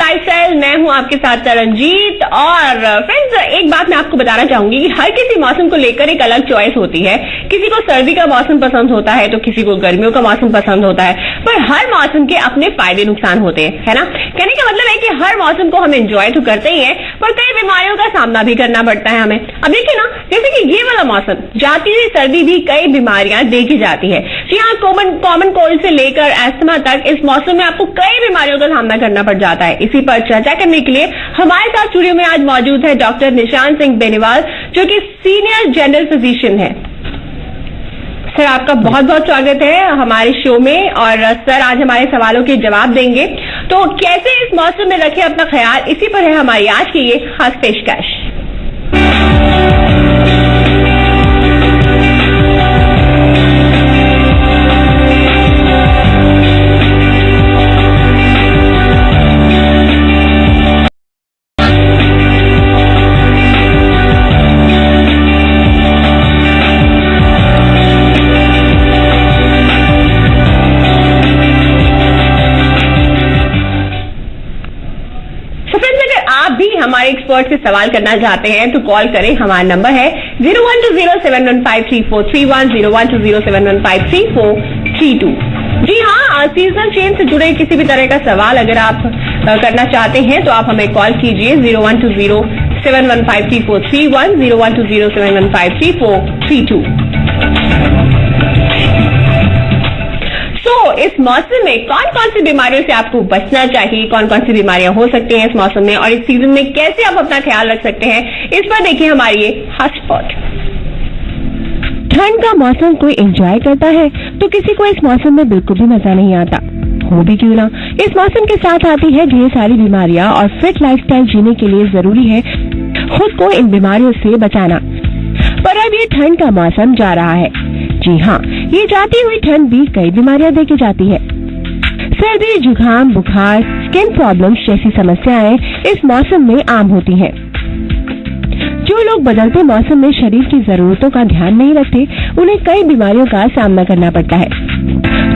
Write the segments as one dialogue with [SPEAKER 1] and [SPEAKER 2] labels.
[SPEAKER 1] Lifestyle, मैं हूं आपके साथ तरनजीत। और फ्रेंड्स, एक बात मैं आपको बताना चाहूंगी कि हर किसी मौसम को लेकर एक अलग चॉइस होती है। किसी को सर्दी का मौसम पसंद होता है तो किसी को गर्मियों का मौसम पसंद होता है, पर हर मौसम के अपने फायदे नुकसान होते हैं, है ना। कहने का मतलब है कि हर मौसम को हम एंजॉय तो करते ही है, पर कई बीमारियों का सामना भी करना पड़ता है हमें। अब देखिए ना, जैसे कि ये वाला मौसम, जाती हुई सर्दी भी कई बीमारियां देखी जाती है। जी हाँ, कॉमन कोल्ड से लेकर एस्थमा तक इस मौसम में आपको कई बीमारियों का सामना करना पड़ जाता है। इसी पर चर्चा करने के लिए हमारे साथ स्टूडियो में आज मौजूद है डॉक्टर निशांत सिंह बेनीवाल, जो कि सीनियर जनरल फिजिशियन है। सर, आपका बहुत बहुत स्वागत है हमारे शो में। और सर, आज हमारे सवालों के जवाब देंगे। तो कैसे इस मौसम में रखें अपना ख्याल, इसी पर है हमारी आज की ये खास पेशकश। हमारे एक्सपर्ट से सवाल करना चाहते हैं तो कॉल करें। हमारा नंबर है 012071153431, 012071153432। जी हाँ, सीजनल चेंज से जुड़े किसी भी तरह का सवाल अगर आप करना चाहते हैं तो आप हमें कॉल कीजिए 012071153431, 012071153432। इस मौसम में कौन कौन सी बीमारियों से आपको बचना चाहिए, कौन कौन सी बीमारियां हो सकती हैं इस मौसम में, और इस सीजन में कैसे आप अपना ख्याल रख सकते हैं, इस पर देखिए हमारी ये खास रिपोर्ट।
[SPEAKER 2] ठंड का मौसम कोई एंजॉय करता है तो किसी को इस मौसम में बिल्कुल भी मजा नहीं आता। हो भी क्यों ना, इस मौसम के साथ आती है ढेर सारी बीमारियां, और फिट लाइफस्टाइल जीने के लिए जरूरी है खुद को इन बीमारियों से बचाना। पर अब ये ठंड का मौसम जा रहा है। जी हाँ, ये जाती हुई ठंड भी कई बीमारियां देखी जाती है। सर्दी, जुकाम, बुखार, स्किन प्रॉब्लम्स जैसी समस्याएं इस मौसम में आम होती हैं। जो लोग बदलते मौसम में शरीर की जरूरतों का ध्यान नहीं रखते, उन्हें कई बीमारियों का सामना करना पड़ता है।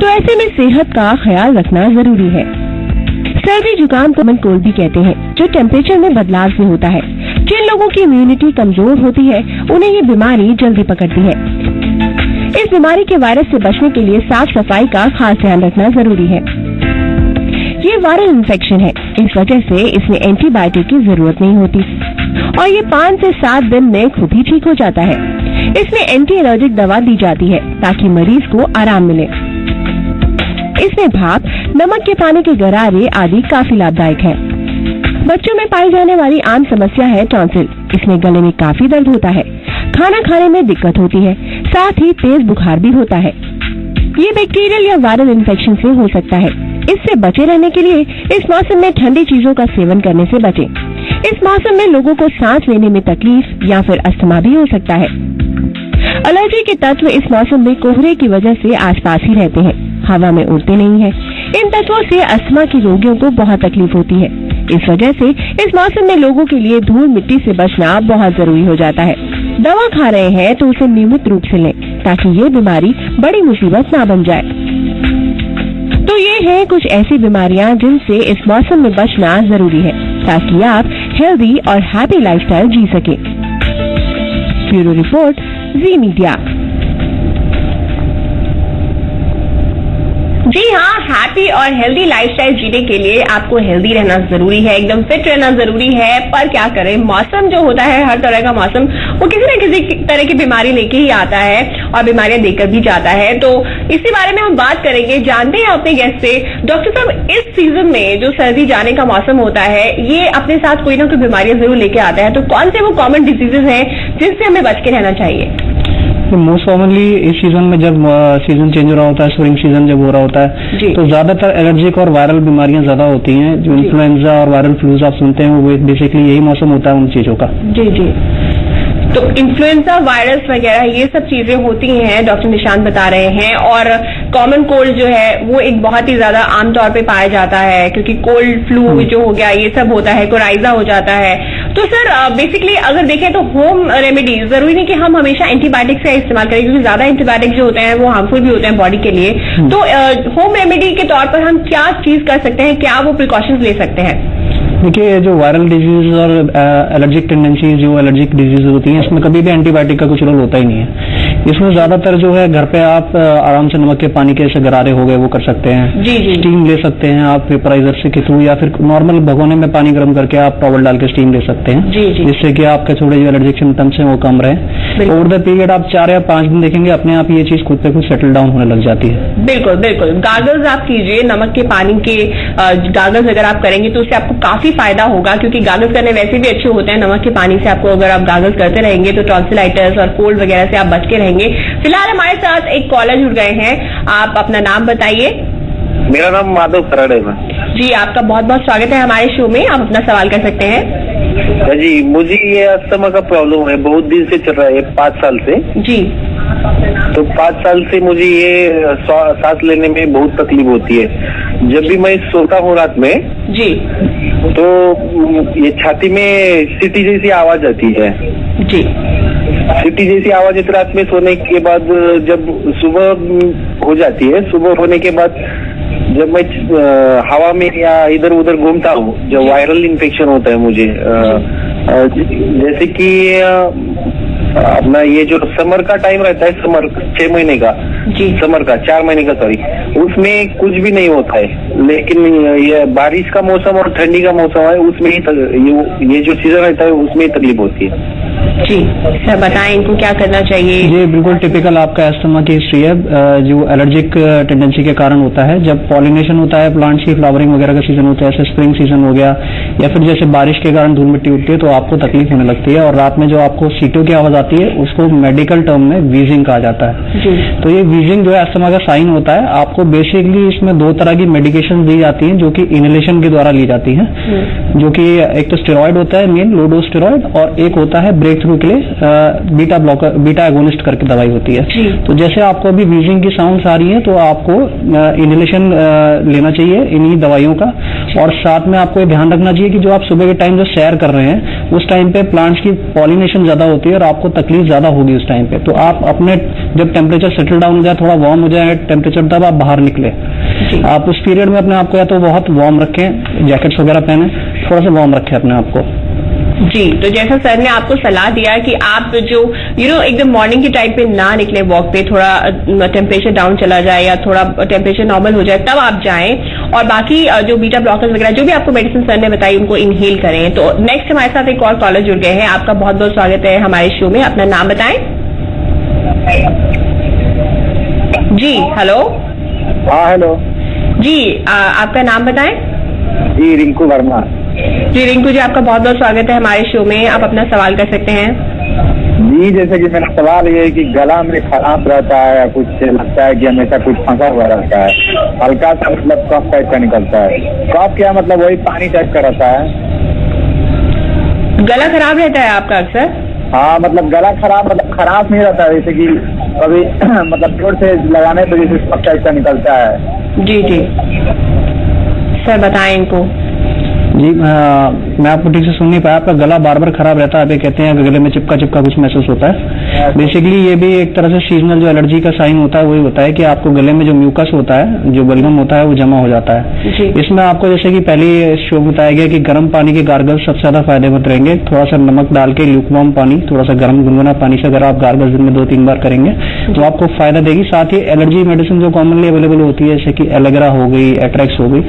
[SPEAKER 2] तो ऐसे में सेहत का ख्याल रखना जरूरी है। सर्दी जुकाम को कॉमन कोल्ड भी कहते हैं, जो टेम्परेचर में बदलाव से होता है। जिन लोगों की इम्यूनिटी कमजोर होती है, उन्हें ये बीमारी जल्दी पकड़ती है। इस बीमारी के वायरस से बचने के लिए साफ सफाई का खास ध्यान रखना जरूरी है। ये वायरल इन्फेक्शन है, इस वजह से इसमें एंटीबायोटिक की जरूरत नहीं होती, और ये 5 से 7 दिन में खुद ही ठीक हो जाता है। इसमें एंटी एलर्जिक दवा दी जाती है ताकि मरीज को आराम मिले। इसमें भाप, नमक के पानी के गरारे आदि काफी लाभदायक है। बच्चों में पाई जाने वाली आम समस्या है टॉन्सिल। इसमें गले में काफी दर्द होता है, खाना खाने में दिक्कत होती है, साथ ही तेज बुखार भी होता है। ये बैक्टीरियल या वायरल इन्फेक्शन से हो सकता है। इससे बचे रहने के लिए इस मौसम में ठंडी चीजों का सेवन करने से बचें। इस मौसम में लोगों को सांस लेने में तकलीफ या फिर अस्थमा भी हो सकता है। एलर्जी के तत्व इस मौसम में कोहरे की वजह से आसपास ही रहते हैं, हवा में उड़ते नहीं हैं। इन तत्वों से अस्थमा के रोगियों को बहुत तकलीफ होती है। इस वजह से इस मौसम में लोगों के लिए धूल मिट्टी से बचना बहुत जरूरी हो जाता है। दवा खा रहे हैं तो उसे नियमित रूप से लें, ताकि ये बीमारी बड़ी मुसीबत ना बन जाए। तो ये हैं कुछ ऐसी बीमारियां जिनसे इस मौसम में बचना जरूरी है, ताकि आप हेल्दी और हैप्पी लाइफस्टाइल जी सके। ब्यूरो रिपोर्ट, जी मीडिया।
[SPEAKER 1] जी हाँ, हैप्पी और हेल्दी लाइफस्टाइल जीने के लिए आपको हेल्दी रहना जरूरी है, एकदम फिट रहना जरूरी है। पर क्या करें, मौसम जो होता है, हर तरह का मौसम, वो किसी न किसी तरह की बीमारी लेके ही आता है और बीमारियां देकर भी जाता है। तो इसी बारे में हम बात करेंगे, जानते हैं अपने गेस्ट से। डॉक्टर साहब, इस सीजन में जो सर्दी जाने का मौसम होता है, ये अपने साथ कोई ना कोई बीमारियां जरूर लेके आता है। तो कौन से वो कॉमन डिजीजेज हैं जिनसे हमें बच के रहना चाहिए?
[SPEAKER 3] मोस्ट कॉमनली इस सीजन में जब सीजन चेंज हो रहा होता है, स्प्रिंग सीजन जब हो रहा होता है, तो ज्यादातर एलर्जिक और वायरल बीमारियां ज्यादा होती हैं। जो इन्फ्लुएंजा और वायरल फ्लूज आप सुनते हैं, वो बेसिकली यही मौसम होता है उन चीजों का।
[SPEAKER 1] जी जी। तो इन्फ्लुएंजा वायरस वगैरह ये सब चीजें होती हैं, डॉक्टर निशांत बता रहे हैं। और कॉमन कोल्ड जो है वो एक बहुत ही ज्यादा आमतौर पे पाया जाता है, क्योंकि कोल्ड फ्लू जो हो गया ये सब होता है, कोराइजा हो जाता है। तो सर बेसिकली अगर देखें तो होम रेमेडी, जरूरी नहीं कि हम हमेशा एंटीबायोटिक्स का इस्तेमाल करें, क्योंकि ज्यादा एंटीबायोटिक जो होते हैं वो हार्मफुल भी होते हैं बॉडी के लिए। तो होम रेमेडी के तौर पर हम क्या चीज कर सकते हैं, क्या वो प्रिकॉशंस ले सकते हैं?
[SPEAKER 3] देखिए, जो वायरल डिजीज और एलर्जिक टेंडेंसी, जो एलर्जिक डिजीज होती हैं, इसमें कभी भी एंटीबायोटिक का कुछ रोल होता ही नहीं है। इसमें ज्यादातर जो है घर पे आप आराम से नमक के पानी के ऐसे गरारे हो गए वो कर सकते हैं।
[SPEAKER 1] जी जी।
[SPEAKER 3] स्टीम ले सकते हैं आप वेपराइजर से के थ्रू, या फिर नॉर्मल भगोने में पानी गर्म करके आप टॉवल डाल के स्टीम ले सकते हैं।
[SPEAKER 1] जी जी।
[SPEAKER 3] जिससे कि आपके थोड़े जो एलर्जिक सिम्टम्स हैं वो कम रहे। ओवर द पीरियड आप 4 या 5 दिन देखेंगे अपने आप ये चीज खुद पे खुद सेटल डाउन होने लग जाती है।
[SPEAKER 1] बिल्कुल बिल्कुल। गार्गल्स आप कीजिए, नमक के पानी के गार्गल्स अगर आप करेंगे तो उससे आपको काफी फायदा होगा, क्योंकि गार्गल्स करने वैसे भी अच्छे होते हैं। नमक के पानी से आपको अगर आप गार्गल्स करते रहेंगे तो टॉन्सिलाइटिस और कोल्ड वगैरह से आप बच के रहेंगे। फिलहाल हमारे साथ एक कॉलर जुड़ गए हैं, आप अपना नाम बताइए।
[SPEAKER 4] मेरा नाम माधव खराड़ है।
[SPEAKER 1] जी, आपका बहुत बहुत स्वागत है हमारे शो में, आप अपना सवाल कर सकते हैं।
[SPEAKER 4] जी, मुझे ये अस्थमा का प्रॉब्लम है, बहुत दिन से चल रहा है, 5 साल से।
[SPEAKER 1] जी।
[SPEAKER 4] तो 5 साल से मुझे ये सांस लेने में बहुत तकलीफ होती है। जब भी मैं सोता हूँ रात में
[SPEAKER 1] जी,
[SPEAKER 4] तो ये छाती में सीटी जैसी आवाज आती है।
[SPEAKER 1] जी।
[SPEAKER 4] सीटी जैसी आवाज इस रात में सोने के बाद जब सुबह हो जाती है, सुबह होने के बाद जब मैं हवा में या इधर उधर घूमता हूँ, जब वायरल इन्फेक्शन होता है मुझे, जैसे कि अपना ये जो समर का टाइम रहता है, समर 6 महीने का,
[SPEAKER 1] जी,
[SPEAKER 4] समर का 4 महीने का, सॉरी, उसमें कुछ भी नहीं होता है। लेकिन ये बारिश का मौसम और ठंडी का मौसम है, उसमें ही ये जो सीजन रहता है उसमें ही तकलीफ होती है।
[SPEAKER 1] जी सर, बताएं इनको क्या करना चाहिए।
[SPEAKER 3] ये बिल्कुल टिपिकल आपका एस्थमा की हिस्ट्री है, जो एलर्जिक टेंडेंसी के कारण होता है। जब पॉलिनेशन होता है, प्लांट्स की फ्लावरिंग वगैरह का सीजन होता है, जैसे स्प्रिंग सीजन हो गया, या फिर जैसे बारिश के कारण धूल मिट्टी उठती है, तो आपको तकलीफ होने लगती है। और रात में जो आपको सीटों की आवाज आती है उसको मेडिकल टर्म में वीजिंग कहा जाता है।
[SPEAKER 1] जी।
[SPEAKER 3] तो ये वीजिंग जो है एस्थमा का साइन होता है। आपको बेसिकली इसमें 2 तरह की मेडिकेशन दी जाती हैं, जो कि इनहेलेशन के द्वारा ली जाती हैं, जो कि एक तो स्टेरॉइड होता है मेन, लो डोज स्टेरॉइड, और एक होता है ब्रेक थ्रू के लिए बीटा ब्लॉकर, बीटा एगोनिस्ट करके दवाई होती है। तो जैसे आपको अभी वीजिंग की साउंड्स आ रही है, तो आपको इनहेलेशन लेना चाहिए इन्हीं दवाइयों का। और साथ में आपको ध्यान रखना चाहिए कि जो आप सुबह के टाइम जो सैर कर रहे हैं, उस टाइम पे प्लांट्स की पॉलिनेशन ज्यादा होती है और आपको तकलीफ ज्यादा होगी उस टाइम पे। तो आप अपने जब टेम्परेचर सेटल डाउन हो जाए, थोड़ा वार्म हो जाए टेम्परेचर, तब आप बाहर निकले। आप उस पीरियड में अपने आप को या तो बहुत वार्म रखें, जैकेट्स वगैरह पहने, थोड़ा सा वार्म रखें अपने आप को।
[SPEAKER 1] जी, तो जैसा सर ने आपको सलाह दिया कि आप जो एकदम मॉर्निंग के टाइम पे ना निकले वॉक पे, थोड़ा टेम्परेचर डाउन चला जाए या थोड़ा टेम्परेचर नॉर्मल हो जाए तब आप जाएं, और बाकी जो बीटा ब्लॉकर्स वगैरह जो भी आपको मेडिसिन सर ने बताई उनको इनहेल करें। तो नेक्स्ट हमारे साथ एक और कॉलर जुड़ गए हैं, आपका बहुत बहुत स्वागत है हमारे शो में, अपना नाम बताएं। जी हेलो।
[SPEAKER 4] हाँ हेलो
[SPEAKER 1] जी, आपका नाम बताएं।
[SPEAKER 4] जी, रिंकू वर्मा।
[SPEAKER 1] जी रिंकू जी, आपका बहुत बहुत स्वागत है हमारे शो में, आप अपना सवाल कर सकते हैं।
[SPEAKER 4] जी, जैसे कि मेरा सवाल ये है कि गला में खराब रहता है, कुछ लगता है कि हमेशा कुछ फंसा हुआ रहता है, हल्का सा मतलब कफ टाइप का निकलता है। कफ क्या मतलब वही पानी टाइप का रहता है?
[SPEAKER 1] गला खराब रहता है आपका अक्सर?
[SPEAKER 4] हाँ, मतलब गला खराब, मतलब खराब नहीं रहता है, जैसे कि कभी मतलब जोर से लगाने पर जैसे कफ टाइप का निकलता है।
[SPEAKER 1] जी जी सर, बताएं इनको।
[SPEAKER 3] जी, मैं आपको ठीक से सुन नहीं पाया, आपका गला बार बार खराब रहता है, आप ये कहते हैं गले में चिपका चिपका कुछ महसूस होता है। बेसिकली ये भी एक तरह से सीजनल जो एलर्जी का साइन होता है वही होता है कि आपको गले में जो म्यूकस होता है, जो बलगम होता है, वो जमा हो जाता है। इसमें आपको जैसे कि पहले शो बताया गया कि गर्म पानी के गार्गल्स सबसे ज्यादा फायदेमंद रहेंगे। थोड़ा सा नमक डाल के ल्यूकवार्म पानी, थोड़ा सा गर्म गुनगुना पानी से अगर आप गार्गल्स दिन में 2-3 बार करेंगे तो आपको फायदा देगी। साथ ही एलर्जी मेडिसिन जो कॉमनली अवेलेबल होती है, जैसे कि एलेग्रा हो गई, एट्रेक्स हो गई,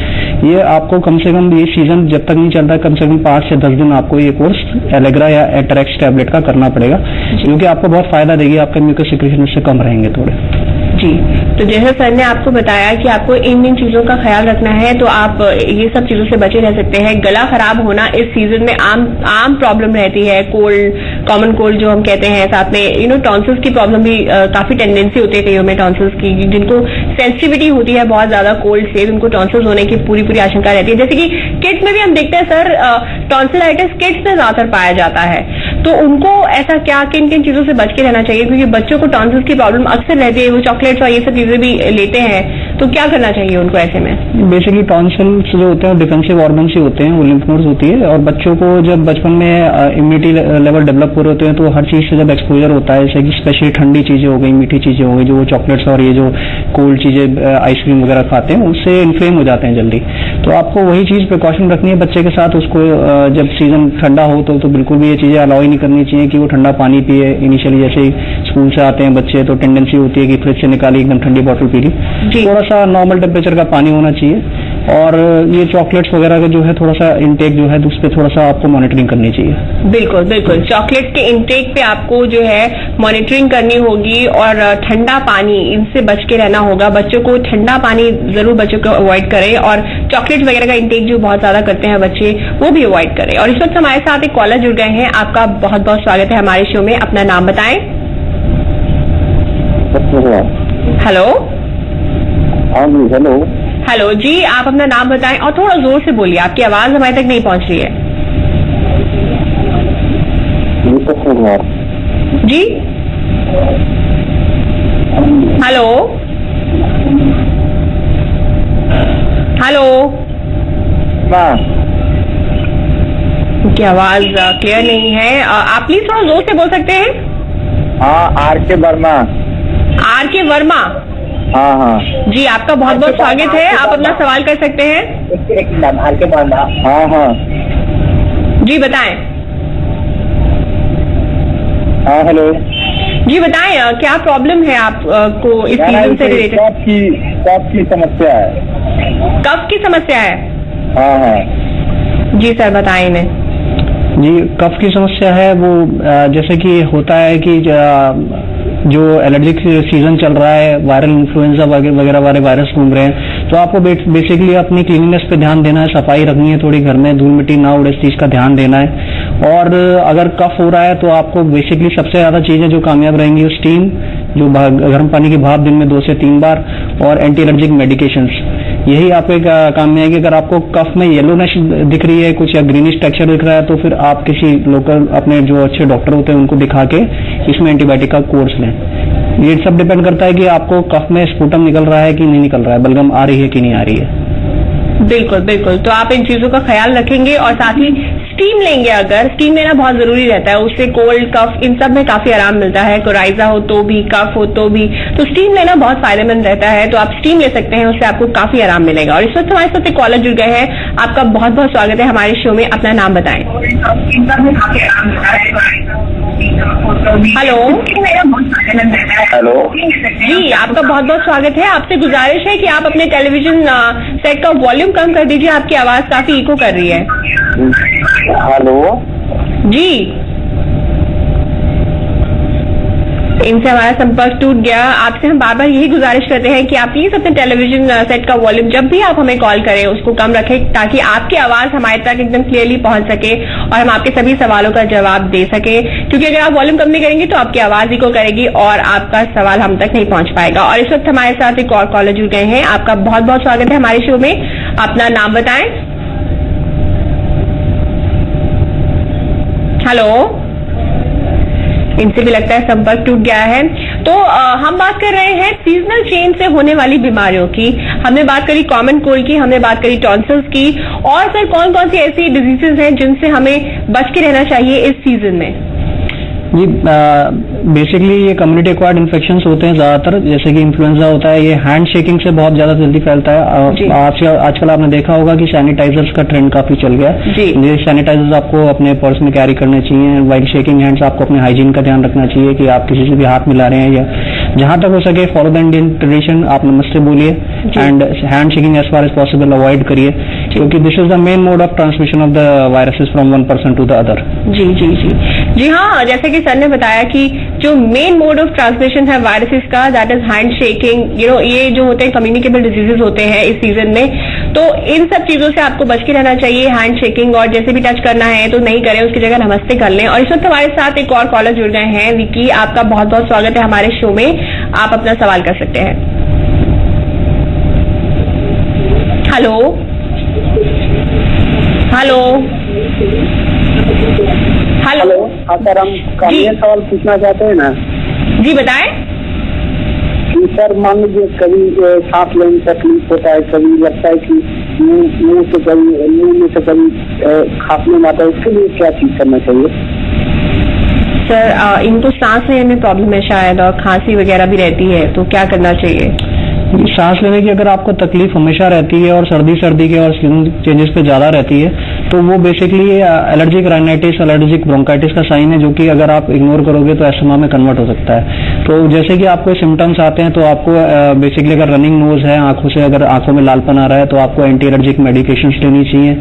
[SPEAKER 3] ये आपको कम से कम ये सीजन जब तक नहीं चलता, कम से कम 5 से 10 दिन आपको ये कोर्स एलेग्रा या एट्रेक्स टैबलेट का करना पड़ेगा, क्योंकि आपको बहुत फायदा देगी, आपके म्यूकस सिक्रेशन से कम रहेंगे थोड़े।
[SPEAKER 1] जी, तो जैसे सर ने आपको बताया कि आपको इन चीजों का ख्याल रखना है, तो आप ये सब चीजों से बचे रह सकते हैं। गला खराब होना इस सीजन में आम प्रॉब्लम रहती है, कोल्ड, कॉमन कोल्ड जो हम कहते हैं, साथ में टॉन्सिल्स की प्रॉब्लम भी काफी टेंडेंसी होती है कईयों में टॉन्सिल्स की, जिनको सेंसिटिविटी होती है बहुत ज्यादा कोल्ड से, उनको टॉन्सिल्स होने की पूरी आशंका रहती है। जैसे कि किड्स में भी हम देखते हैं सर, टॉन्सिलाइटिस किड्स में ज्यादातर पाया जाता है, तो उनको ऐसा क्या किन किन चीजों से बच के रहना चाहिए, क्योंकि बच्चों को टॉन्सिल्स की प्रॉब्लम अक्सर रहती है, वो चॉकलेट्स और ये सब चीजें भी लेते हैं, तो क्या करना चाहिए उनको ऐसे में?
[SPEAKER 3] बेसिकली टॉन्सिल्स जो होते हैं डिफेंसिव ऑर्गन्स ही होते हैं, वो लिम्फ नोड्स होती है, और बच्चों को जब बचपन में इम्यूनिटी लेवल डेवलप हो रहे होते हैं, तो हर चीज से जब एक्सपोजर होता है, जैसे कि स्पेशली ठंडी चीजें हो गई, मीठी चीजें हो गई, जो चॉकलेट्स और ये जो कोल्ड चीजें आइसक्रीम वगैरह खाते हैं, उससे इन्फ्लेम हो जाते हैं जल्दी। तो आपको वही चीज प्रिकॉशन रखनी है बच्चे के साथ। उसको जब सीजन ठंडा हो तो बिल्कुल भी ये चीजें अलाउ ही नहीं करनी चाहिए कि वो ठंडा पानी पिए। इनिशियली जैसे ही स्कूल से आते हैं बच्चे तो टेंडेंसी होती है कि फ्रिज से निकाली एकदम ठंडी बॉटल पी ली। थोड़ा सा नॉर्मल टेम्परेचर का पानी होना चाहिए। और ये चॉकलेट्स वगैरह का जो है थोड़ा सा इंटेक जो है उस पर थोड़ा सा आपको मॉनिटरिंग करनी चाहिए।
[SPEAKER 1] बिल्कुल बिल्कुल, चॉकलेट के इंटेक पे आपको जो है मॉनिटरिंग करनी होगी और ठंडा पानी इनसे बच के रहना होगा। बच्चों को ठंडा पानी जरूर बच्चों को अवॉइड करें और चॉकलेट वगैरह का इंटेक जो बहुत ज्यादा करते हैं बच्चे वो भी अवॉइड करें। और इस वक्त हमारे साथ एक कॉलर जुड़ गए हैं, आपका बहुत बहुत स्वागत है हमारे शो में। अपना नाम बताएं। हेलो।
[SPEAKER 4] हेलो।
[SPEAKER 1] हेलो जी, आप अपना नाम बताएं और थोड़ा जोर से बोलिए, आपकी आवाज हमारे तक नहीं पहुंच रही है। जी हेलो हेलो, की आवाज क्लियर नहीं है। आप प्लीज थोड़ा जोर से बोल सकते हैं।
[SPEAKER 4] हाँ, आर के वर्मा।
[SPEAKER 1] आर के वर्मा,
[SPEAKER 4] हाँ हाँ
[SPEAKER 1] जी आपका बहुत बहुत स्वागत है। आप अपना सवाल कर सकते हैं।
[SPEAKER 4] आर के वर्मा। हाँ हाँ
[SPEAKER 1] जी बताएं।
[SPEAKER 4] हाँ हेलो
[SPEAKER 1] जी बताएं, क्या प्रॉब्लम है आपको इस सीजन से रिलेटेड?
[SPEAKER 4] कफ की समस्या है।
[SPEAKER 1] कफ की समस्या है?
[SPEAKER 4] हाँ हाँ
[SPEAKER 1] जी सर बताएं इन्हें।
[SPEAKER 3] जी, कफ की समस्या है वो जैसे कि होता है कि जो एलर्जिक सीजन चल रहा है, वायरल इन्फ्लुएंजा वगैरह वाले वायरस घूम रहे हैं, तो आपको बेसिकली अपनी क्लीनिनेस पे ध्यान देना है, सफाई रखनी है थोड़ी, घर में धूल मिट्टी ना उड़े इस चीज का ध्यान देना है। और अगर कफ हो रहा है तो आपको बेसिकली सबसे ज्यादा चीजें जो कामयाब रहेंगी स्टीम, जो गर्म पानी की भाप दिन में 2 से 3 बार, और एंटी एलर्जिक मेडिकेशंस, यही आपके काम में आएगी। अगर आपको कफ में येलोनेस दिख रही है कुछ या ग्रीनिश टेक्सचर दिख रहा है तो फिर आप किसी लोकल अपने जो अच्छे डॉक्टर होते हैं उनको दिखा के इसमें एंटीबायोटिक का कोर्स लें। ये सब डिपेंड करता है कि आपको कफ में स्पुटम निकल रहा है कि नहीं निकल रहा है, बलगम आ रही है कि नहीं आ रही है।
[SPEAKER 1] बिल्कुल बिल्कुल, तो आप इन चीजों का ख्याल रखेंगे और साथ ही स्टीम लेंगे। अगर स्टीम लेना बहुत जरूरी रहता है, उससे कोल्ड कफ इन सब में काफी आराम मिलता है। कोराइजा हो तो भी, कफ हो तो भी, तो स्टीम लेना बहुत फायदेमंद रहता है। तो आप स्टीम ले सकते हैं, उससे आपको काफी आराम मिलेगा। और इस वक्त हमारे साथ एक कॉलर जुड़ गए हैं, आपका बहुत बहुत स्वागत है हमारे शो में। अपना नाम बताएं। हेलो
[SPEAKER 4] हेलो
[SPEAKER 1] जी, आपका बहुत बहुत स्वागत है। आपसे गुजारिश है कि आप अपने टेलीविजन सेट का वॉल्यूम कम कर दीजिए, आपकी आवाज काफी इको कर रही है।
[SPEAKER 4] हेलो
[SPEAKER 1] जी, इनसे हमारा संपर्क टूट गया। आपसे हम बार बार यही गुजारिश करते हैं कि आप प्लीज अपने टेलीविजन सेट का वॉल्यूम जब भी आप हमें कॉल करें उसको कम रखें, ताकि आपकी आवाज हमारे तक एकदम क्लियरली पहुंच सके और हम आपके सभी सवालों का जवाब दे सके। क्योंकि अगर आप वॉल्यूम कम नहीं करेंगे तो आपकी आवाज इको करेगी और आपका सवाल हम तक नहीं पहुंच पाएगा। और इस वक्त हमारे साथ एक और कॉलर जुड़ गए हैं, आपका बहुत बहुत स्वागत है हमारे शो में। अपना नाम बताएं। हेलो, इनसे भी लगता है संपर्क टूट गया है। तो हम बात कर रहे हैं सीजनल चेंज से होने वाली बीमारियों की। हमने बात करी कॉमन कोल्ड की, हमने बात करी टॉन्सिल्स की, और सर कौन कौन सी ऐसी डिजीजेस हैं जिनसे हमें बच के रहना चाहिए इस सीजन में?
[SPEAKER 3] जी, बेसिकली ये कम्युनिटी एक्वायर्ड इन्फेक्शंस होते हैं ज्यादातर, जैसे कि इन्फ्लुएंजा होता है, ये हैंड शेकिंग से बहुत ज्यादा जल्दी फैलता है। आजकल आपने देखा होगा कि सैनिटाइजर्स का ट्रेंड काफी चल गया है। ये सैनिटाइजर्स आपको अपने पर्स में कैरी करने चाहिए। वाइल शेकिंग हैंड्स, आपको अपने हाइजीन का ध्यान रखना चाहिए कि आप किसी से भी हाथ मिला रहे हैं, या जहां तक हो सके फॉलो द इंडियन ट्रेडिशन, आप नमस्ते बोलिए and hand shaking as far as possible avoid करिए, क्योंकि this is the main mode of transmission of the viruses from one person to the other.
[SPEAKER 1] जी जी जी जी हाँ, जैसे कि सर ने बताया कि जो मेन मोड ऑफ ट्रांसमिशन है वायरसेस का, दैट इज हैंड शेकिंग। ये जो होते हैं कम्युनिकेबल डिजीजेज होते हैं इस सीजन में, तो इन सब चीजों से आपको बच के रहना चाहिए। हैंड शेकिंग, और जैसे भी टच करना है तो नहीं करें, उसकी जगह नमस्ते कर लें। और इस वक्त हमारे साथ एक और कॉलर जुड़ गए हैं, विकी, आपका बहुत बहुत स्वागत है हमारे शो में। आप अपना सवाल कर सकते हैं। Hello hello hello.
[SPEAKER 4] हाँ सर, हम ये सवाल पूछना चाहते हैं ना।
[SPEAKER 1] जी बताएं।
[SPEAKER 4] सर मान लीजिए कभी सांस लेने में तकलीफ होता है, कभी लगता है कि मुंह में से कभी खांसने में आता है, उसके लिए क्या चीज करना चाहिए?
[SPEAKER 1] सर इनको सांस लेने में प्रॉब्लम है शायद, और खांसी वगैरह भी रहती है, तो क्या करना चाहिए?
[SPEAKER 3] सांस लेने की अगर आपको तकलीफ हमेशा रहती है और सर्दी के और सीजन चेंजेस पे ज्यादा रहती है, तो वो basically allergic rhinitis, allergic bronchitis का साइन है, जो कि अगर आप इग्नोर करोगे तो एस्थमा में कन्वर्ट हो सकता है। तो जैसे कि आपको सिम्टम्स आते हैं, तो आपको बेसिकली अगर रनिंग नोज है, आंखों से अगर आंखों में लालपन आ रहा है, तो आपको एंटी एलर्जिक मेडिकेशन लेनी चाहिए,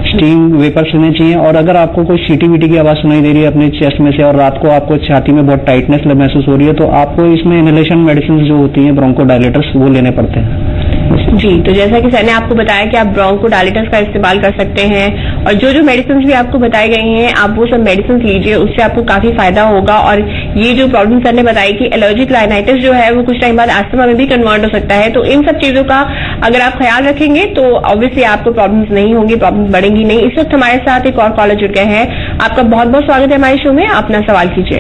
[SPEAKER 3] स्टीम वेपर्स लेने चाहिए। और अगर आपको कोई सीटी-वीटी की आवाज सुनाई दे रही है अपने चेस्ट में से और रात को आपको छाती में बहुत टाइटनेस महसूस हो रही है, तो आपको इसमें इनहेलेशन मेडिसिन जो होती है ब्रोंकोडायलेटर्स, वो लेने पड़ते हैं।
[SPEAKER 1] जी, तो जैसा कि सर ने आपको बताया कि आप ब्रोंकोडायलेटर्स का इस्तेमाल कर सकते हैं, और जो जो मेडिसिन भी आपको बताई गई हैं आप वो सब मेडिसिन लीजिए, उससे आपको काफी फायदा होगा। और ये जो प्रॉब्लम सर ने बताई कि एलर्जिक राइनाइटिस जो है वो कुछ टाइम बाद अस्थमा में भी कन्वर्ट हो सकता है, तो इन सब चीजों का अगर आप ख्याल रखेंगे तो ऑब्वियसली आपको प्रॉब्लम्स नहीं होंगी, प्रॉब्लम बढ़ेंगी नहीं। इस वक्त हमारे साथ एक और कॉलर जुड़ गए हैं। आपका बहुत बहुत स्वागत है हमारे शो में, अपना सवाल कीजिए।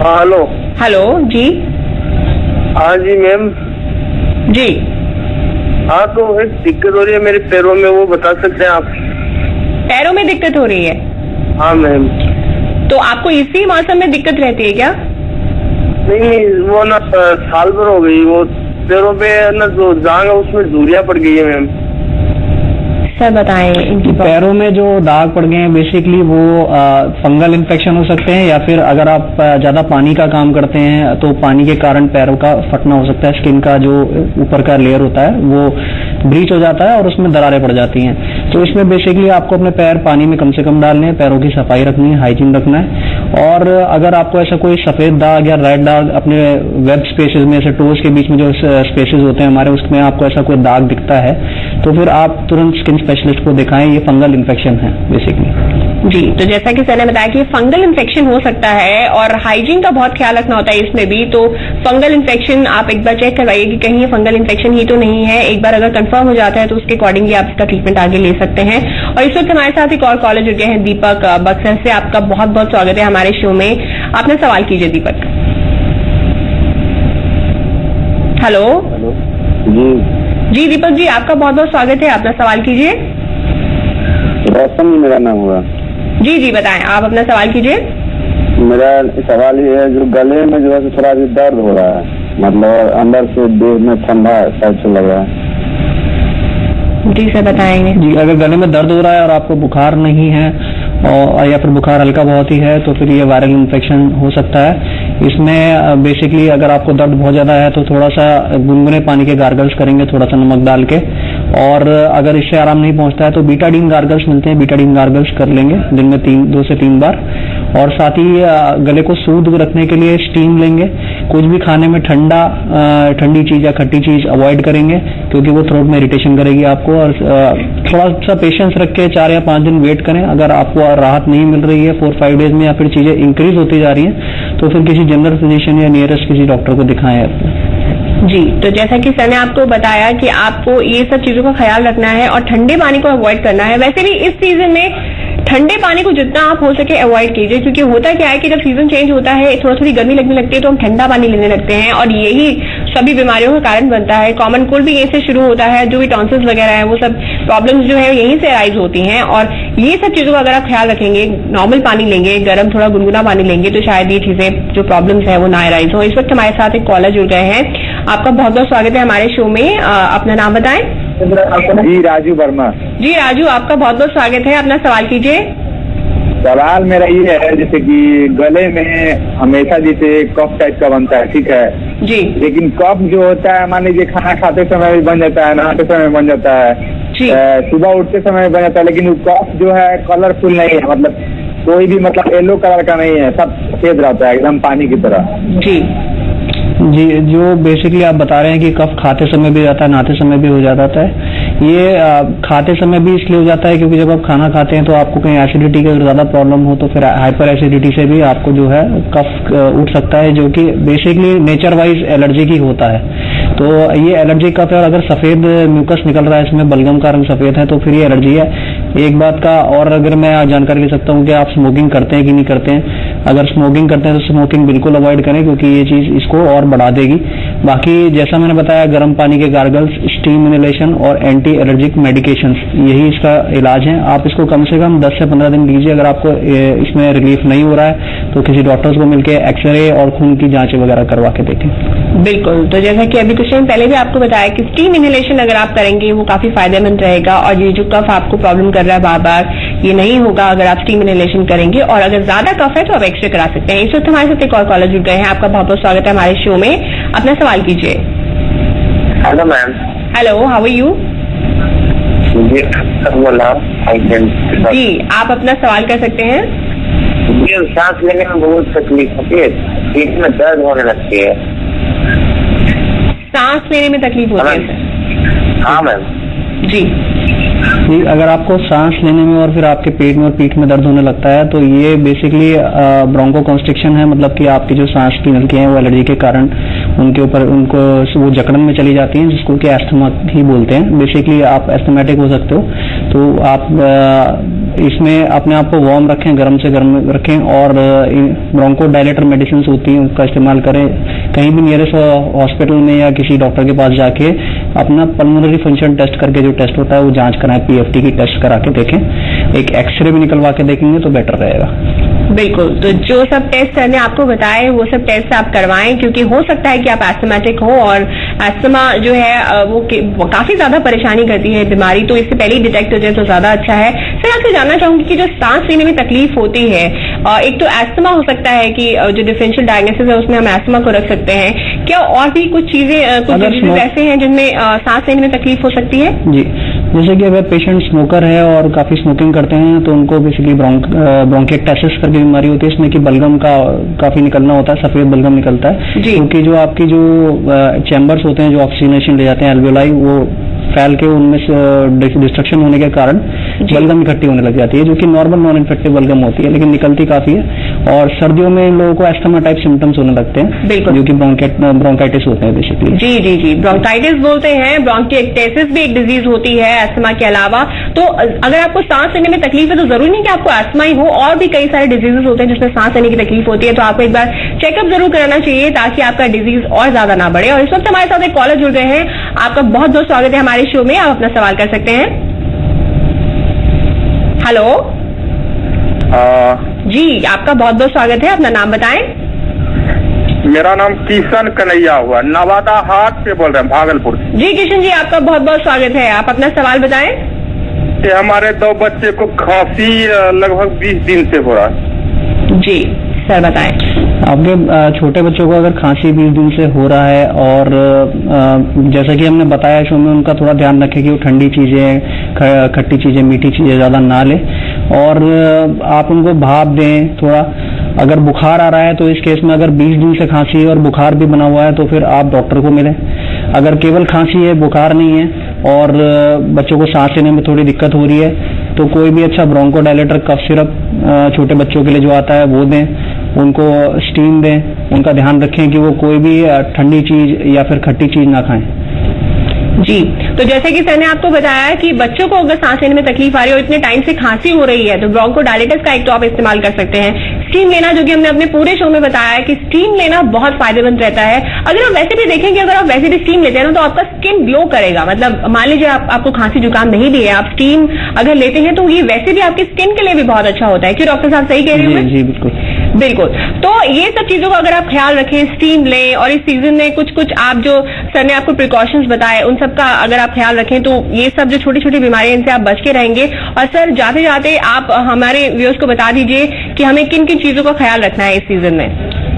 [SPEAKER 4] हेलो।
[SPEAKER 1] हेलो जी।
[SPEAKER 4] हाँ जी मैम।
[SPEAKER 1] जी
[SPEAKER 4] हाँ, तो एक दिक्कत हो रही है मेरे पैरों में, वो बता सकते हैं आप?
[SPEAKER 1] पैरों में दिक्कत हो रही है?
[SPEAKER 4] हाँ मैम।
[SPEAKER 1] तो आपको इसी मौसम में दिक्कत रहती है क्या?
[SPEAKER 4] नहीं, वो ना साल भर हो गई, वो पैरों पे ना जो जांग है उसमें झुर्रियां पड़ गई है मैम।
[SPEAKER 1] सर बताएं इनकी
[SPEAKER 3] पैरों में जो दाग पड़ गए हैं बेसिकली वो फंगल इन्फेक्शन हो सकते हैं, या फिर अगर आप ज्यादा पानी का काम करते हैं तो पानी के कारण पैरों का फटना हो सकता है। स्किन का जो ऊपर का लेयर होता है वो ब्रीच हो जाता है और उसमें दरारें पड़ जाती हैं। तो इसमें बेसिकली आपको अपने पैर पानी में कम से कम डालने हैं, पैरों की सफाई रखनी है, हाइजीन रखना है। और अगर आपको ऐसा कोई सफेद दाग या रेड दाग अपने वेब स्पेसेस में, जैसे टोज के बीच में जो स्पेसेस होते हैं हमारे, उसमें आपको ऐसा कोई दाग दिखता है तो फिर आप तुरंत स्किन स्पेशलिस्ट को दिखाएं। ये फंगल इन्फेक्शन है बेसिकली।
[SPEAKER 1] जी, तो जैसा कि सर ने बताया कि फंगल इन्फेक्शन हो सकता है और हाइजीन का बहुत ख्याल रखना होता है इसमें भी। तो फंगल इन्फेक्शन आप एक बार चेक करवाइए कि कहीं ये फंगल इन्फेक्शन ही तो नहीं है। एक बार अगर कंफर्म हो जाता है तो उसके अकॉर्डिंगली आप इसका ट्रीटमेंट आगे ले सकते हैं। और इस वक्त हमारे साथ एक और कॉलर जुड़ गए हैं, दीपक बक्सर से। आपका बहुत बहुत स्वागत है हमारे शो में, अपना सवाल कीजिए दीपक। हेलो। जी दीपक जी, आपका बहुत बहुत स्वागत है, अपना सवाल कीजिए।
[SPEAKER 5] रोशन मेरा नाम हुआ।
[SPEAKER 1] जी बताएं, आप अपना सवाल कीजिए।
[SPEAKER 5] मेरा सवाल ये है, जो गले में जो है थोड़ा भी दर्द हो रहा है, मतलब अंदर से देह में ठंडा टाइप से लग रहा है।
[SPEAKER 1] जी सर बताएंगे।
[SPEAKER 3] जी, अगर गले में दर्द हो रहा है और आपको बुखार नहीं है और या फिर बुखार हल्का बहुत ही है तो फिर ये वायरल इन्फेक्शन हो सकता है। इसमें बेसिकली अगर आपको दर्द बहुत ज्यादा है तो थोड़ा सा गुनगुने पानी के गार्गल्स करेंगे, थोड़ा सा नमक डाल के। और अगर इससे आराम नहीं पहुंचता है तो बीटाडीन गार्गल्स मिलते हैं, बीटाडीन गार्गल्स कर लेंगे दिन में 2 से 3 बार। और साथ ही गले को सूद रखने के लिए स्टीम लेंगे। कुछ भी खाने में ठंडी चीज या खट्टी चीज अवॉइड करेंगे क्योंकि वो थ्रोट में इरिटेशन करेगी आपको। और थोड़ा सा पेशेंस रख के 4 या 5 दिन वेट करें। अगर आपको राहत नहीं मिल रही है 4-5 डेज में या फिर चीजें इंक्रीज होती जा रही हैं तो फिर किसी जनरल फिजिशियन या नियरेस्ट किसी डॉक्टर को दिखाएं।
[SPEAKER 1] जी, तो जैसा कि सर ने आपको बताया कि आपको ये सब चीजों का ख्याल रखना है और ठंडे पानी को अवॉइड करना है। वैसे भी इस सीजन में ठंडे पानी को जितना आप हो सके अवॉइड कीजिए, क्योंकि होता क्या है कि जब सीजन चेंज होता है थोड़ी गर्मी लगने लगती है तो हम ठंडा पानी लेने लगते हैं और यही सभी बीमारियों का कारण बनता है। कॉमन कोल्ड भी यहीं से शुरू होता है, जो भी टॉन्सिल्स वगैरह है वो सब प्रॉब्लम्स जो है यहीं से अराइज होती हैं। और ये सब चीजों का अगर आप ख्याल रखेंगे, नॉर्मल पानी लेंगे, गर्म थोड़ा गुनगुना पानी लेंगे तो शायद ये चीजें जो प्रॉब्लम्स है वो ना अराइज हो। इस वक्त हमारे साथ एक कॉलर जुड़ गए हैं, आपका बहुत बहुत स्वागत है हमारे शो में, अपना नाम बताएं।
[SPEAKER 5] जी राजू वर्मा।
[SPEAKER 1] जी राजू, आपका बहुत बहुत स्वागत है, अपना सवाल कीजिए।
[SPEAKER 5] सवाल मेरा ये है, जैसे कि गले में हमेशा जैसे कफ टाइप का बनता है, ठीक है
[SPEAKER 1] जी,
[SPEAKER 5] लेकिन कफ जो होता है मान लीजिए खाना खाते समय भी बन जाता है, नहाते समय बन जाता है, सुबह उठते समय बन जाता है, लेकिन वो कफ जो है कलरफुल नहीं है, मतलब कोई भी मतलब येलो कलर का नहीं है, सब सफेद रहता है एकदम पानी की तरह।
[SPEAKER 3] जी, जो बेसिकली आप बता रहे हैं कि कफ खाते समय भी जाता है, नहाते समय भी हो जाता है। ये खाते समय भी इसलिए हो जाता है क्योंकि जब आप खाना खाते हैं तो आपको कहीं एसिडिटी की ज्यादा प्रॉब्लम हो तो फिर हाइपर एसिडिटी से भी आपको जो है कफ उठ सकता है, जो कि बेसिकली नेचर वाइज एलर्जी की होता है। तो ये एलर्जी कफ है और अगर सफेद म्यूकस निकल रहा है, इसमें बलगम का रंग सफेद है तो फिर ये एलर्जी है। एक बात का और अगर मैं जानकारी दे सकता हूँ कि आप स्मोकिंग करते हैं कि नहीं करते हैं। अगर स्मोकिंग करते हैं तो स्मोकिंग बिल्कुल अवॉइड करें क्योंकि ये चीज इसको और बढ़ा देगी। बाकी जैसा मैंने बताया, गर्म पानी के गार्गल्स, स्टीम इनहेलेशन और एंटी एलर्जिक मेडिकेशन, यही इसका इलाज है। आप इसको कम से कम 10 से 15 दिन लीजिए। अगर आपको इसमें रिलीफ नहीं हो रहा है तो किसी डॉक्टर्स को मिलकर एक्सरे और खून की जांच वगैरह करवा के देखें।
[SPEAKER 1] बिल्कुल, तो जैसा कि अभी कुछ टाइम पहले भी आपको बताया कि स्टीम इनहेलेशन अगर आप करेंगे वो काफी फायदेमंद रहेगा, और ये जो कफ आपको प्रॉब्लम कर रहा है बार बार, ये नहीं होगा अगर आप स्टीम इनहेलेशन करेंगे। और अगर ज्यादा कफ है तो आप एक्सरे करा सकते हैं। इस वक्त हमारे साथ एक और कॉलर जुड़ गए हैं। आपका बहुत बहुत स्वागत है हमारे शो में, अपना सवाल कीजिए।
[SPEAKER 4] Hello ma'am.
[SPEAKER 1] Hello, how are you? जी, आप अपना सवाल कर सकते हैं।
[SPEAKER 4] मुझे सांस लेने में बहुत तकलीफ होती है, पेट में दर्द होने लगती है।
[SPEAKER 1] सांस लेने में तकलीफ होती है?
[SPEAKER 4] हाँ मैम।
[SPEAKER 1] जी,
[SPEAKER 3] अगर आपको सांस लेने में और फिर आपके पेट में और पीठ में दर्द होने लगता है तो ये बेसिकली ब्रोंको कॉन्स्ट्रिक्शन है, मतलब कि आपकी जो सांस की नलिकाएं हैं वो एलर्जी के कारण उनके ऊपर वो जकड़न में चली जाती हैं, जिसको कि एस्थमा ही बोलते हैं। बेसिकली आप एस्थमेटिक हो सकते हो, तो आप इसमें अपने आप को वार्म रखें, गर्म से गर्म रखें, और ब्रोंको डायलेटर मेडिसिन होती हैं उसका इस्तेमाल करें। कहीं भी नियरेस्ट हॉस्पिटल में या किसी डॉक्टर के पास जाके अपना पल्मोनरी फंक्शन टेस्ट करके जो टेस्ट होता है वो जांच कराएं, पीएफटी की टेस्ट करा के देखें, एक एक्सरे भी निकलवा के देखेंगे तो बेटर रहेगा।
[SPEAKER 1] बिल्कुल, तो जो सब टेस्ट सर ने आपको बताए वो सब टेस्ट आप करवाएं, क्योंकि हो सकता है कि आप एस्थमेटिक हो, और एस्थमा जो है वो काफी ज्यादा परेशानी करती है बीमारी, तो इससे पहले ही डिटेक्ट हो जाए तो ज्यादा अच्छा है। सर आपसे जानना चाहूंगी कि जो सांस लेने में तकलीफ होती है, एक तो एस्थमा हो सकता है कि जो डिफरेंशियल डायग्नोसिस है उसमें हम एस्थमा को रख सकते हैं, क्या और भी कुछ चीजें कुछ डिजीज ऐसे हैं जिनमें सांस लेने में तकलीफ हो सकती है?
[SPEAKER 3] जी, जैसे कि अगर पेशेंट स्मोकर है और काफी स्मोकिंग करते हैं तो उनको बेसिकली ब्रोंकाइटिस करके बीमारी होती है, इसमें कि बलगम का काफी निकलना होता है, सफेद बलगम निकलता है, क्योंकि जो आपकी जो चैम्बर्स होते हैं जो ऑक्सीजनेशन ले जाते हैं एल्वेओलाई, वो फैल के उनमें डिस्ट्रक्शन होने के कारण बलगम इकट्ठी होने लग जाती है, जो कि नॉर्मल नॉन इन्फेक्टिव बलगम होती है, लेकिन निकलती काफी है। और सर्दियों में इन लोगों को एस्थमा टाइप सिम्टम्स होने लगते हैं, जो कि ब्रोंकाइटिस होते हैं बेसिकली।
[SPEAKER 1] जी जी जी, ब्रोंकाइटिस बोलते हैं। ब्रोंकाइटिस भी एक डिजीज होती है एस्थमा के अलावा। तो अगर आपको सांस लेने में तकलीफ है तो जरूरी नहीं कि आपको एस्थमा ही हो, और भी कई सारे डिजीजेस होते हैं जिसमें सांस लेने की तकलीफ होती है, तो आपको एक बार चेकअप जरूर कराना चाहिए ताकि आपका डिजीज और ज्यादा ना बढ़े। और इस वक्त हमारे साथ एक कॉलर जुड़ गए हैं। आपका बहुत बहुत स्वागत है हमारे शो में, आप अपना सवाल कर सकते हैं। हेलो जी, आपका बहुत बहुत स्वागत है, अपना नाम बताएं।
[SPEAKER 5] मेरा नाम किशन कन्हैया हुआ, नवादा हाट से बोल रहे हैं, भागलपुर।
[SPEAKER 1] जी किशन जी, आपका बहुत बहुत स्वागत है, आप अपना सवाल बताएं।
[SPEAKER 5] कि हमारे 2 बच्चे को खांसी लगभग 20 दिन से हो रहा है।
[SPEAKER 1] जी सर बताएं।
[SPEAKER 3] आपके छोटे बच्चों को अगर खांसी 20 दिन से हो रहा है, और जैसा कि हमने बताया शो में, उनका थोड़ा ध्यान रखें कि वो ठंडी चीजें, खट्टी चीजें, मीठी चीजें ज्यादा ना ले, और आप उनको भाप दें थोड़ा। अगर बुखार आ रहा है तो इस केस में अगर 20 दिन से खांसी है और बुखार भी बना हुआ है तो फिर आप डॉक्टर को मिलें। अगर केवल खांसी है, बुखार नहीं है, और बच्चों को सांस लेने में थोड़ी दिक्कत हो रही है, तो कोई भी अच्छा ब्रोंको डायलेटर कफ सिरप छोटे बच्चों के लिए जो आता है वो दें, उनको स्टीम दें, उनका ध्यान रखें कि वो कोई भी ठंडी चीज या फिर खट्टी चीज ना खाएं।
[SPEAKER 1] जी, तो जैसे कि सर ने आपको बताया कि बच्चों को अगर सांस लेने में तकलीफ आ रही है और इतने टाइम से खांसी हो रही है तो ब्रोंकोडायलिटिस का एक तो आप इस्तेमाल कर सकते हैं। स्टीम लेना, जो कि हमने अपने पूरे शो में बताया है कि स्टीम लेना बहुत फायदेमंद रहता है। अगर आप वैसे भी देखेंगे, अगर आप वैसे भी स्टीम लेते हैं ना तो आपका स्किन ग्लो करेगा। मतलब मान लीजिए आपको खांसी जुकाम नहीं भी है, आप स्टीम अगर लेते हैं तो ये वैसे भी आपकी स्किन के लिए भी बहुत अच्छा होता है। क्यों डॉक्टर साहब, सही कह रहे हैं?
[SPEAKER 3] जी बिल्कुल
[SPEAKER 1] बिल्कुल। तो ये सब चीजों का अगर आप ख्याल रखें, स्टीम लें, और इस सीजन में कुछ कुछ आप जो सर ने आपको प्रिकॉशंस बताए उन सब का अगर आप ख्याल रखें तो ये सब जो छोटी छोटी बीमारियां इनसे आप बच के रहेंगे। और सर जाते जाते आप हमारे व्यूअर्स को बता दीजिए कि हमें किन किन चीजों का ख्याल रखना है इस सीजन में।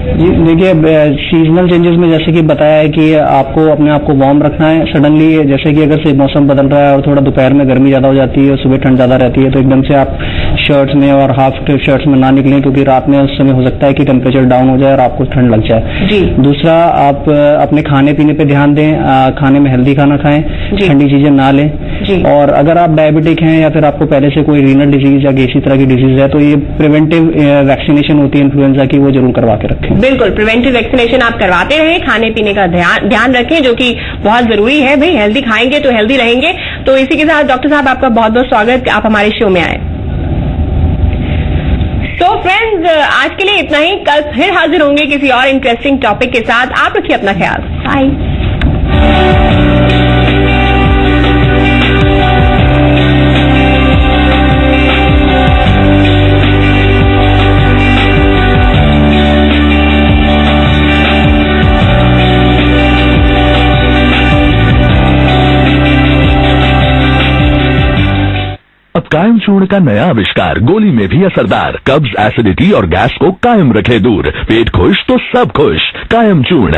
[SPEAKER 3] जी देखिए, सीजनल चेंजेस में जैसे कि बताया है कि आपको अपने आप को वार्म रखना है। सडनली जैसे कि अगर से मौसम बदल रहा है और थोड़ा दोपहर में गर्मी ज्यादा हो जाती है और सुबह ठंड ज्यादा रहती है, तो एकदम से आप शर्ट्स में और हाफ शर्ट्स में ना निकलें, क्योंकि रात में उस समय हो सकता है कि टेम्परेचर डाउन हो जाए और आपको ठंड लग जाए।
[SPEAKER 1] जी।
[SPEAKER 3] दूसरा, आप अपने खाने पीने पे ध्यान दें, खाने में हेल्दी खाना खाएं, ठंडी चीजें ना लें। और अगर आप डायबिटिक हैं या फिर आपको पहले से कोई रीनल डिजीज या किसी तरह की डिजीज है तो ये प्रिवेंटिव वैक्सीनेशन होती है इन्फ्लुएंजा की, वो जरूर करवा के रखें।
[SPEAKER 1] बिल्कुल, प्रिवेंटिव वैक्सीनेशन आप करवाते रहें, खाने पीने का ध्यान रखें, जो कि बहुत जरूरी है। भाई हेल्दी खाएंगे तो हेल्दी रहेंगे। तो इसी के साथ डॉक्टर साहब आपका बहुत बहुत स्वागत, आप हमारे शो में आए। तो फ्रेंड्स, आज के लिए इतना ही। कल फिर हाजिर होंगे किसी और इंटरेस्टिंग टॉपिक के साथ। आप रखिए अपना ख्याल। बाय।
[SPEAKER 6] कायम चूर्ण का नया आविष्कार, गोली में भी असरदार, कब्ज, एसिडिटी और गैस को कायम रखे दूर। पेट खुश तो सब खुश। कायम चूर्ण